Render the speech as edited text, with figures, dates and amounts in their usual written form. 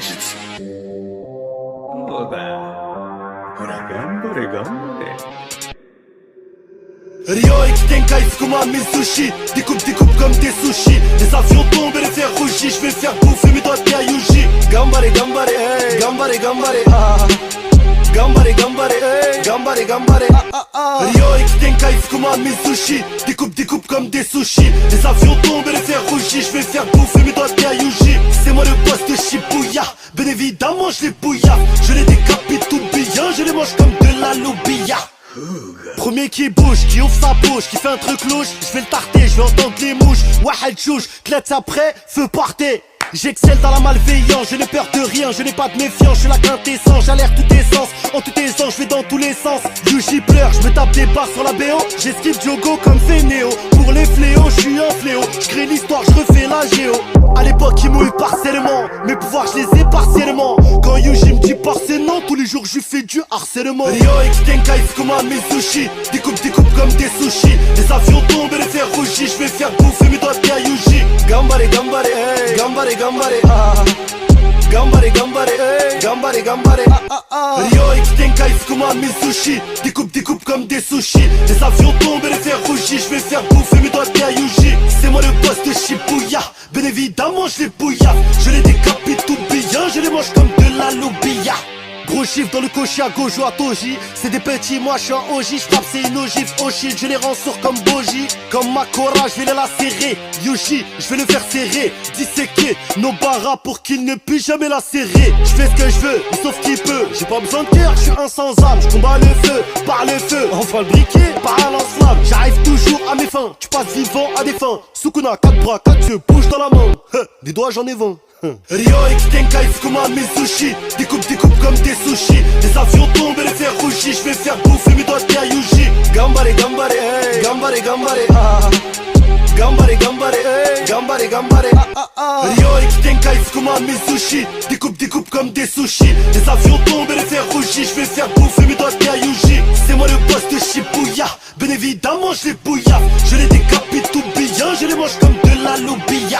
術。そうだ。ほら、頑張れ頑張れ。Rio X Tenkai Fukuma mes sushis. Découpe comme des sushis. Les avions tombent et les fers rougis. Je vais faire bouffer mes doigts de Yuji. Gambare, gambare, hey. Gambare, gambare, ah. Gambare, gambare, hey. Gambare, gambare, ah. Rio X Tenkai Fukuma mes sushis. Découpe comme des sushis. Les avions tombent et les fers rougis. Je vais faire bouffer mes doigts de Yuji. C'est moi le boss de Shibuya. Bien évidemment je les bouillave. Je les décapite tout bien. Je les mange comme de la loubia. Premier qui bouge, qui ouvre sa bouche, qui fait un truc louche, je vais le tarter, je vais entendre les mouches. Wahal chouche, clette après, feu parté. J'excelle dans la malveillance, je n'ai peur de rien, je n'ai pas de méfiance, je suis la quintessence, j'alerte tous tes sens, en tous tes sens, je vais dans tous les sens. Yuji pleure, je me tape des barres sur la BO, j'esquive Diogo comme Fénéo. Pour les fléaux, je suis un fléau, je crée l'histoire, je refais la géo. À l'époque il mouille partiellement, mes pouvoirs je les ai partiellement. Quand Yuji me dit partiellement, tous les jours je lui fais du harcèlement. Rio X Tenkai Fukuma mes sushis. Découpe comme des sushis. Les avions tombent et les fers rougis. Je vais faire bouffer mes doigts de Yuji. Gambare, gambare, hey. Gambare, gambare, ah. Gambare, gambare, hey. Gambare, gambare, ah. Rio X Tenkai Fukuma mes sushis. Découpe comme des sushis. Les avions tombent et les fers rougis. Je vais faire bouffer mes doigts de Yuji. C'est moi le boss de Shibuya. Bien évidemment je les bouillave. Je les décapite tout bien. Je les mange comme de la loubia. Gros chiffre dans le cocher à Gojo à Toji. C'est des petits, moi je suis un OG. J'tape c'est une ogive, Oshil, je les rends sourds comme Boji. Comme Makora, je vais les lacérer. Yuji, je vais le faire serrer. Disséquer nos barras pour qu'il ne puisse jamais la serrer. Je fais ce que je veux, sauf qu'il peut. J'ai pas besoin de cœur, je suis un sans âme. Je combat le feu, par le feu. Enfin le briquet, par un lance-flamme. J'arrive toujours à mes fins, tu passes vivant à des fins. Sukuna, 4 bras, 4 yeux, bouge dans la main. Des doigts j'en ai 20. Rio X Tenkai Fukuma mes sushis. Découpe comme des sushis. Les avions tombent et les fers rougis. Je vais faire bouffer mes doigts de Yuji. Gambare, gambare, hey. Gambare, gambare, ah. Gambare, gambare, hey. Gambare, gambare, ah. Rio X Tenkai Fukuma mes sushis. Découpe comme des sushis. Les avions tombent et les fers rougis. Je vais faire bouffer mes doigts de Yuji. C'est moi le boss de Shibuya. Bien évidemment je les bouillave. Je les décapite tout bien. Je les mange comme de la loubia.